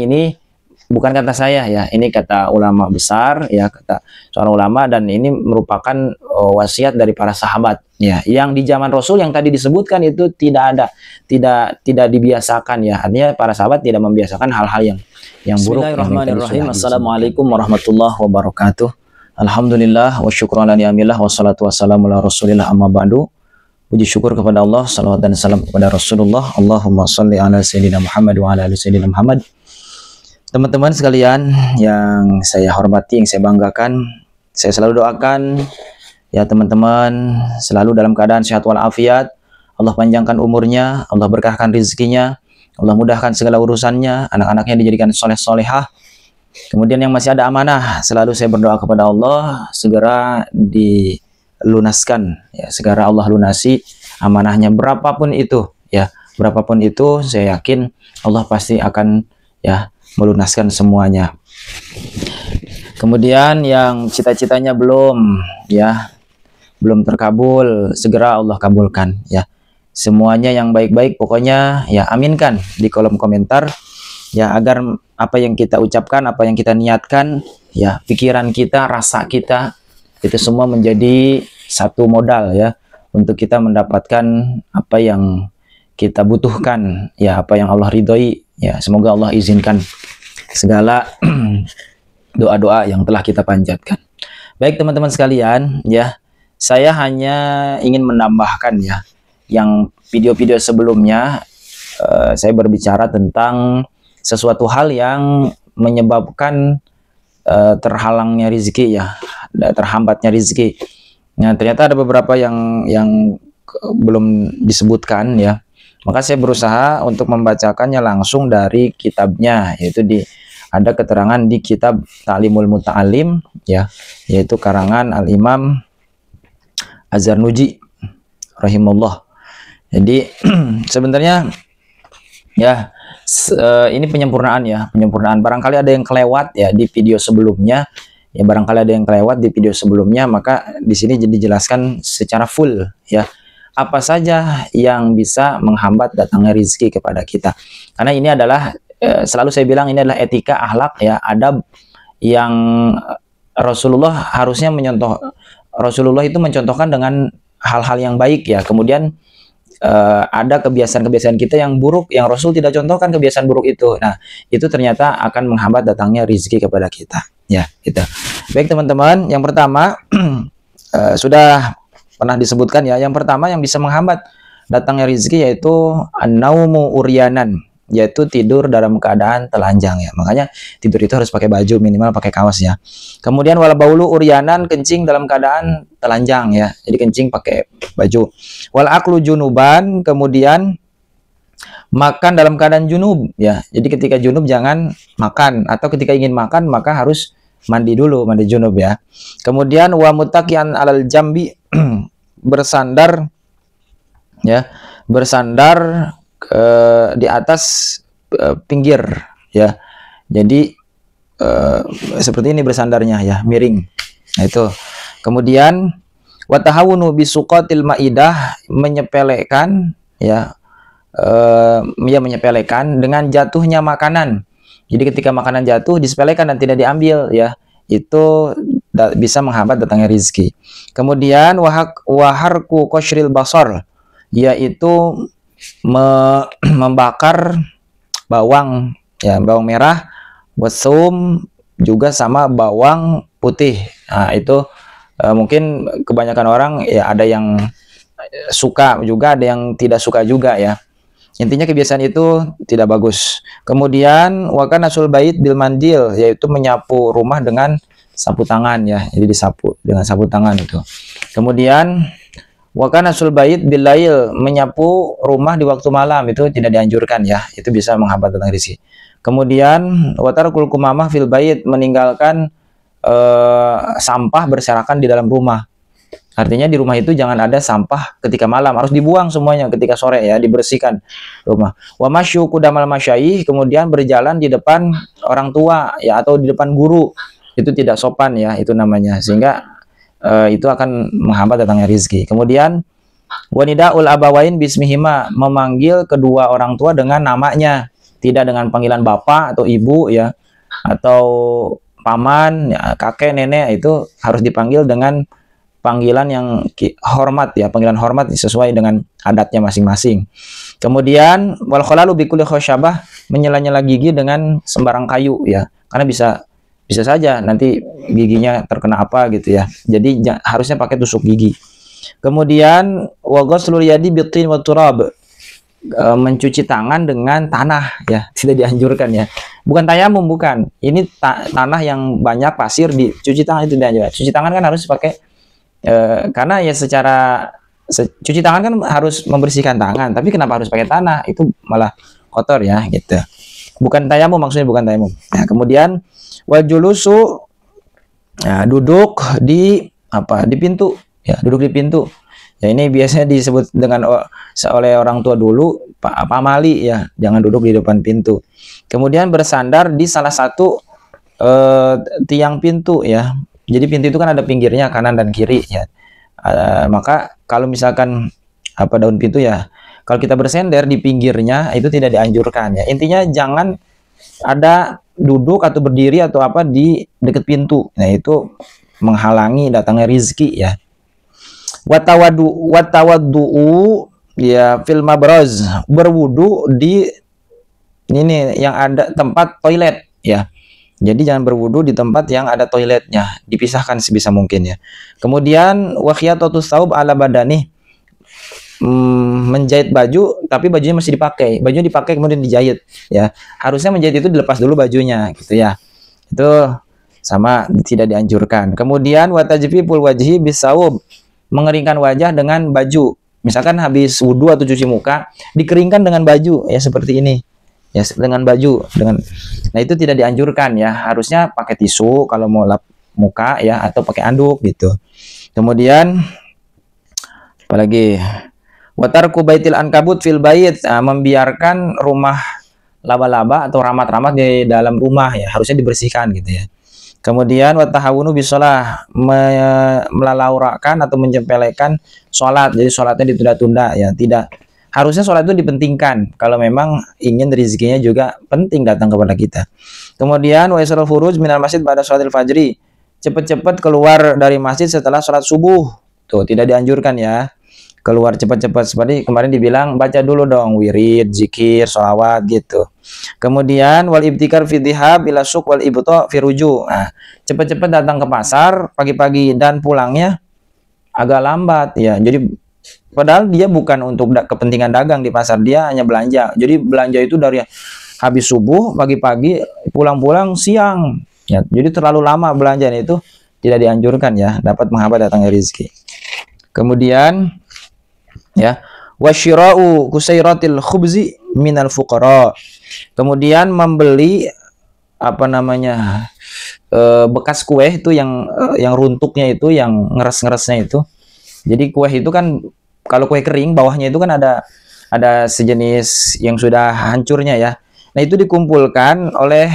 ini bukan kata saya ya, ini kata ulama besar ya, kata seorang ulama, dan ini merupakan wasiat dari para sahabat ya, yang di zaman Rasul yang tadi disebutkan itu tidak dibiasakan ya. Artinya para sahabat tidak membiasakan hal-hal yang buruk. Bismillahirrahmanirrahim. Assalamualaikum warahmatullahi wabarakatuh. Alhamdulillah wa syukran ala ni'amillah wassalatu wassalamu ala Rasulillah amma ba'du. Puji syukur kepada Allah, salawat dan salam kepada Rasulullah. Allahumma shalli ala sayyidina Muhammad wa ala ali sayyidina Muhammad. Teman-teman sekalian yang saya hormati, yang saya banggakan, saya selalu doakan ya teman-teman selalu dalam keadaan sehat walafiat. Allah panjangkan umurnya, Allah berkahkan rezekinya, Allah mudahkan segala urusannya, anak-anaknya dijadikan soleh-solehah. Kemudian yang masih ada amanah, selalu saya berdoa kepada Allah segera dilunaskan ya, segera Allah lunasi amanahnya, berapapun itu ya, berapapun itu saya yakin Allah pasti akan ya melunaskan semuanya. Kemudian yang cita-citanya belum terkabul, segera Allah kabulkan ya. Semuanya yang baik-baik pokoknya ya aminkan di kolom komentar ya, agar apa yang kita ucapkan, apa yang kita niatkan ya, pikiran kita, rasa kita itu semua menjadi satu modal ya untuk kita mendapatkan apa yang kita butuhkan ya, apa yang Allah ridhoi ya. Semoga Allah izinkan segala doa-doa yang telah kita panjatkan. Baik teman-teman sekalian ya, saya hanya ingin menambahkan ya, yang video-video sebelumnya saya berbicara tentang sesuatu hal yang menyebabkan terhalangnya rezeki ya, terhambatnya rezeki. Nah, ternyata ada beberapa yang belum disebutkan ya. Maka saya berusaha untuk membacakannya langsung dari kitabnya, yaitu ada keterangan di kitab Ta'limul Muta'alim ya, yaitu karangan Al-Imam Az-Zarnuji rahimahullah. Jadi sebenarnya ya ini penyempurnaan ya, penyempurnaan. Barangkali ada yang kelewat ya di video sebelumnya. Ya barangkali ada yang kelewat di video sebelumnya, maka di sini jadi dijelaskan secara full ya, apa saja yang bisa menghambat datangnya rezeki kepada kita. Karena ini adalah selalu saya bilang ini adalah etika, akhlak ya, adab yang Rasulullah harusnya Rasulullah itu mencontohkan dengan hal-hal yang baik ya. Kemudian ada kebiasaan-kebiasaan kita yang buruk yang Rasul tidak contohkan kebiasaan buruk itu. Nah, itu ternyata akan menghambat datangnya rezeki kepada kita ya, gitu. Baik teman-teman, yang pertama sudah pernah disebutkan ya. Yang pertama yang bisa menghambat datangnya rezeki yaitu an-naumu uryanan, yaitu tidur dalam keadaan telanjang ya. Makanya tidur itu harus pakai baju, minimal pakai kaos ya. Kemudian wal baulu uryanan, kencing dalam keadaan telanjang ya. Jadi kencing pakai baju. Wal aklu junuban, kemudian makan dalam keadaan junub ya. Jadi ketika junub jangan makan, atau ketika ingin makan maka harus mandi dulu, mandi junub ya. Kemudian wa muttaqian alal jambi, bersandar ya, bersandar di atas pinggir ya. Jadi seperti ini bersandarnya ya, miring. Nah itu. Kemudian wa tahawunu bisuqatil maidah, menyepelekan ya, menyepelekan dengan jatuhnya makanan. Jadi ketika makanan jatuh disepelekan dan tidak diambil ya, itu bisa menghambat datangnya rezeki. Kemudian waharku qashril basar, yaitu membakar bawang ya, bawang merah, wasum juga sama bawang putih. Nah, itu mungkin kebanyakan orang ya, ada yang suka juga, ada yang tidak suka juga ya. Intinya kebiasaan itu tidak bagus. Kemudian wakana sul bait bil mandil, yaitu menyapu rumah dengan sapu tangan ya. Jadi disapu dengan sapu tangan itu. Kemudian wakana sul bait bil lail, menyapu rumah di waktu malam itu tidak dianjurkan ya. Itu bisa menghambat datang rezeki. Kemudian watarkul kumamah fil bait, meninggalkan sampah berserakan di dalam rumah. Artinya di rumah itu jangan ada sampah ketika malam, harus dibuang semuanya ketika sore ya, dibersihkan rumah. Wa masyu kudamal masyayikh, kemudian berjalan di depan orang tua ya, atau di depan guru, itu tidak sopan ya, itu namanya, sehingga itu akan menghambat datangnya rezeki. Kemudian wanidaul abawain bismihima, memanggil kedua orang tua dengan namanya, tidak dengan panggilan bapak atau ibu ya, atau paman, ya, kakek, nenek, itu harus dipanggil dengan panggilan yang hormat ya, panggilan hormat sesuai dengan adatnya masing-masing. Kemudian wal khalalu bi kulli khasyabah, menyela-nyela gigi dengan sembarang kayu ya, karena bisa saja nanti giginya terkena apa gitu ya. Jadi harusnya pakai tusuk gigi. Kemudian wa ghuslul yadi bitin wa turab, mencuci tangan dengan tanah ya, tidak dianjurkan ya. Bukan tayamum, bukan. Ini tanah yang banyak pasir, dicuci tangan itu tidak dianjurkan. Cuci tangan kan harus pakai karena ya secara cuci tangan kan harus membersihkan tangan, tapi kenapa harus pakai tanah? Itu malah kotor ya gitu. Bukan tayamum, maksudnya bukan tayamum. Nah, kemudian wal julusu, ya, duduk di di pintu ya, duduk di pintu. Ya, ini biasanya disebut dengan oleh orang tua dulu pamali ya, jangan duduk di depan pintu. Kemudian bersandar di salah satu tiang pintu ya. Jadi pintu itu kan ada pinggirnya kanan dan kiri ya. Maka kalau misalkan daun pintu ya, kalau kita bersender di pinggirnya itu tidak dianjurkan ya. Intinya jangan ada duduk atau berdiri atau apa di dekat pintu. Nah, itu menghalangi datangnya rizki ya. Watawaddu ya fil mabraz, berwudu di ini yang ada tempat toilet ya. Jadi jangan berwudu di tempat yang ada toiletnya, dipisahkan sebisa mungkin ya. Kemudian wa khiyatatus saub ala badani, menjahit baju tapi bajunya masih dipakai. Bajunya dipakai kemudian dijahit ya. Harusnya menjahit itu dilepas dulu bajunya gitu ya. Itu sama, tidak dianjurkan. Kemudian wa tajfiful wajhi bisaub, mengeringkan wajah dengan baju. Misalkan habis wudu atau cuci muka, dikeringkan dengan baju ya, seperti ini. Ya, dengan baju, nah itu tidak dianjurkan ya, harusnya pakai tisu kalau mau lap muka ya, atau pakai anduk gitu. Kemudian apalagi watarku baitil ankabut fil bait, membiarkan rumah laba-laba atau ramat-ramat di dalam rumah ya, harusnya dibersihkan gitu ya. Kemudian watahawunu bisolah, melalaurakan atau menjempelekan sholat, jadi sholatnya ditunda-tunda ya, tidak. Harusnya sholat itu dipentingkan kalau memang ingin rezekinya juga penting datang kepada kita. Kemudian wa isrul furuj minal masjid pada sholatil fajri, cepat-cepat keluar dari masjid setelah sholat subuh. Tuh, tidak dianjurkan ya, keluar cepat-cepat. Seperti kemarin dibilang, baca dulu dong wirid, zikir, sholawat gitu. Kemudian wal ibtikar fi dhihab ila suq wal ibta fi ruju. Nah, cepat-cepat datang ke pasar pagi-pagi dan pulangnya agak lambat ya. Jadi padahal dia bukan untuk kepentingan dagang di pasar, dia hanya belanja. Jadi belanja itu dari habis subuh pagi-pagi, pulang-pulang siang ya. Jadi terlalu lama belanjaan itu tidak dianjurkan ya, dapat menghambat datangnya rezeki. Kemudian ya, wasyira'u kusairatil khubzi minal fuqara, kemudian membeli bekas kue itu yang runtuknya itu, yang ngeres-ngeresnya itu. Jadi kue itu kan, kalau kue kering bawahnya itu kan ada sejenis yang sudah hancurnya ya. Nah, itu dikumpulkan oleh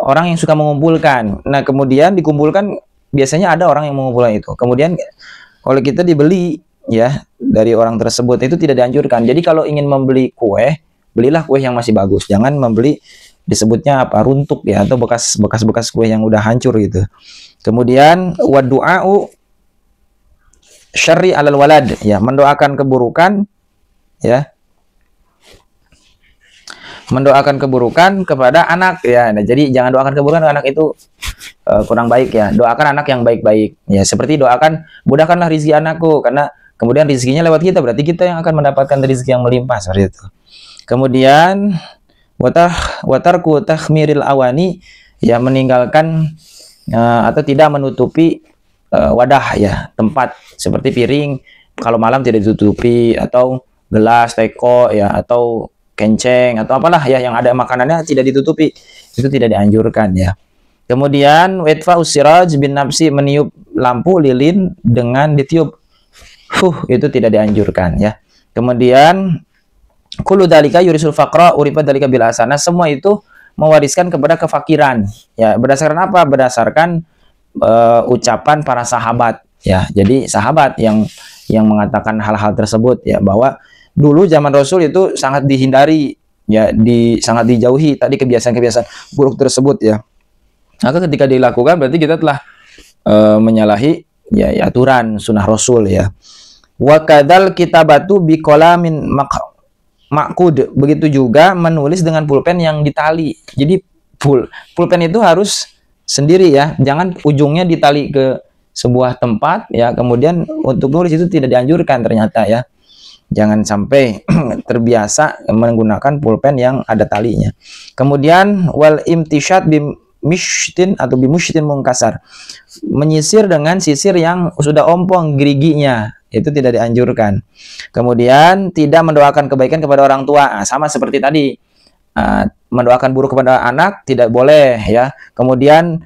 orang yang suka mengumpulkan. Nah, kemudian dikumpulkan, biasanya ada orang yang mengumpulkan itu. Kemudian kalau kita dibeli ya dari orang tersebut, itu tidak dianjurkan. Jadi kalau ingin membeli kue, belilah kue yang masih bagus. Jangan membeli disebutnya runtuk ya, atau bekas kue yang udah hancur gitu. Kemudian wa du'a'u syarri alal walad ya, mendoakan keburukan ya, mendoakan keburukan kepada anak ya. Nah, jadi jangan doakan keburukan anak, itu kurang baik ya. Doakan anak yang baik-baik ya, seperti doakan mudahkanlah rezeki anakku, karena kemudian rezekinya lewat kita, berarti kita yang akan mendapatkan rezeki yang melimpah, seperti itu. Kemudian watarku takhmiril awani ya, meninggalkan atau tidak menutupi wadah ya, tempat seperti piring kalau malam tidak ditutupi, atau gelas, teko ya, atau kenceng atau apalah ya yang ada makanannya tidak ditutupi, itu tidak dianjurkan ya. Kemudian wetfa usiraj bin nafsi, meniup lampu lilin dengan ditiup, itu tidak dianjurkan ya. Kemudian kullu dalika yurisul faqra urifa dalika bil hasanah, semua itu mewariskan kepada kefakiran ya. Berdasarkan apa? Berdasarkan ucapan para sahabat ya. Jadi sahabat yang mengatakan hal-hal tersebut ya, bahwa dulu zaman Rasul itu sangat dihindari ya sangat dijauhi tadi kebiasaan-kebiasaan buruk tersebut ya. Maka ketika dilakukan berarti kita telah menyalahi ya aturan sunnah Rasul ya. Wa kadzal kitabatu biqalamin maqud. Begitu juga menulis dengan pulpen yang ditali. Jadi pulpen itu harus sendiri ya, jangan ujungnya ditali ke sebuah tempat ya. Kemudian untuk nulis itu tidak dianjurkan ternyata ya. Jangan sampai terbiasa menggunakan pulpen yang ada talinya. Kemudian wal imtisyat bimishtin atau bimushtin mungkasar. Menyisir dengan sisir yang sudah ompong geriginya. Itu tidak dianjurkan. Kemudian tidak mendoakan kebaikan kepada orang tua. Nah, sama seperti tadi. Mendoakan buruk kepada anak tidak boleh ya. Kemudian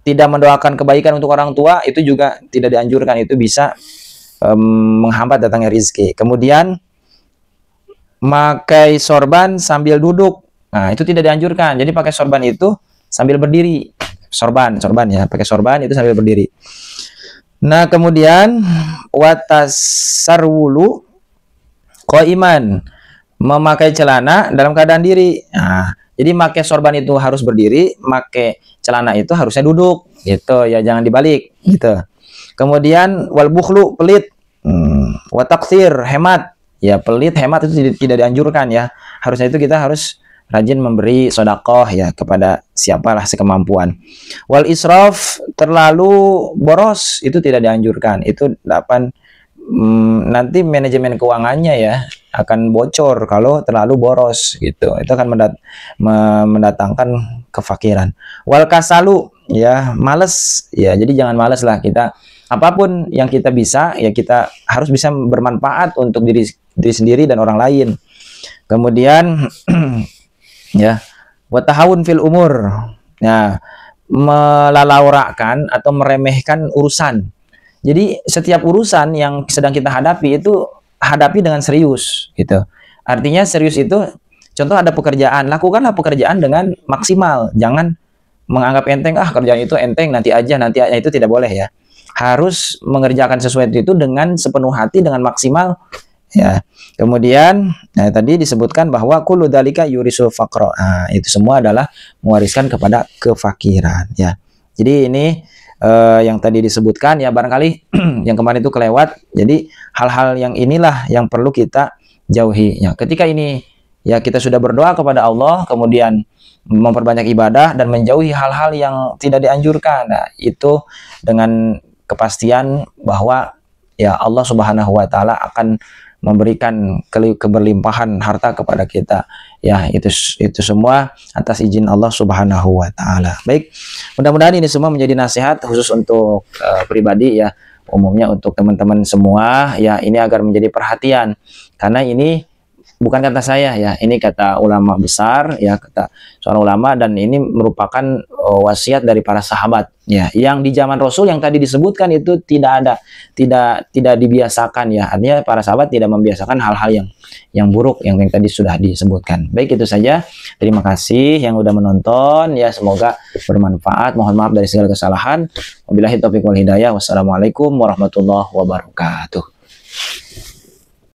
tidak mendoakan kebaikan untuk orang tua itu juga tidak dianjurkan. Itu bisa menghambat datangnya rizki. Kemudian pakai sorban sambil duduk. Nah, itu tidak dianjurkan. Jadi pakai sorban itu sambil berdiri. Sorban ya, pakai sorban itu sambil berdiri. Nah, kemudian watasarwulu qaiman, memakai celana dalam keadaan diri. Nah, jadi pakai sorban itu harus berdiri, pakai celana itu harusnya duduk, gitu ya, jangan dibalik, gitu. Kemudian wal bukhlu, pelit, wa taqsir, hemat. Ya, pelit, hemat itu tidak dianjurkan ya. Harusnya itu kita harus rajin memberi sedekah ya kepada siapalah sekemampuan. Wal israf, terlalu boros, itu tidak dianjurkan. Itu nanti manajemen keuangannya ya akan bocor kalau terlalu boros gitu. Itu akan mendatangkan kefakiran. Wal kasalu, ya males ya. Jadi jangan males lah, kita apapun yang kita bisa ya kita harus bisa bermanfaat untuk diri sendiri dan orang lain. Kemudian ya, watahawun fil umur. Nah, melalaurakan atau meremehkan urusan. Jadi setiap urusan yang sedang kita hadapi itu hadapi dengan serius gitu. Artinya serius itu, contoh ada pekerjaan, lakukanlah pekerjaan dengan maksimal. Jangan menganggap enteng, kerjaan itu enteng, nanti aja, itu tidak boleh ya. Harus mengerjakan sesuatu itu dengan sepenuh hati, dengan maksimal ya. Kemudian tadi disebutkan bahwa kullu dzalika yurisul faqra. Nah, itu semua adalah mewariskan kepada kefakiran ya. Jadi ini yang tadi disebutkan ya, barangkali yang kemarin itu kelewat. Jadi hal-hal yang inilah yang perlu kita jauhi ya. Ketika ini ya kita sudah berdoa kepada Allah, kemudian memperbanyak ibadah dan menjauhi hal-hal yang tidak dianjurkan. Nah, itu dengan kepastian bahwa ya Allah Subhanahu wa taala akan memberikan keberlimpahan harta kepada kita ya. Itu semua atas izin Allah Subhanahu wa taala. Baik, mudah-mudahan ini semua menjadi nasihat khusus untuk pribadi ya, umumnya untuk teman-teman semua ya, ini agar menjadi perhatian, karena ini bukan kata saya ya, ini kata ulama besar ya, kata seorang ulama, dan ini merupakan wasiat dari para sahabat ya, yang di zaman Rasul yang tadi disebutkan itu tidak dibiasakan ya. Artinya para sahabat tidak membiasakan hal-hal yang buruk yang tadi sudah disebutkan. Baik, itu saja. Terima kasih yang udah menonton ya, semoga bermanfaat. Mohon maaf dari segala kesalahan. Wabillahi taufiq wal hidayah. Wassalamualaikum warahmatullahi wabarakatuh.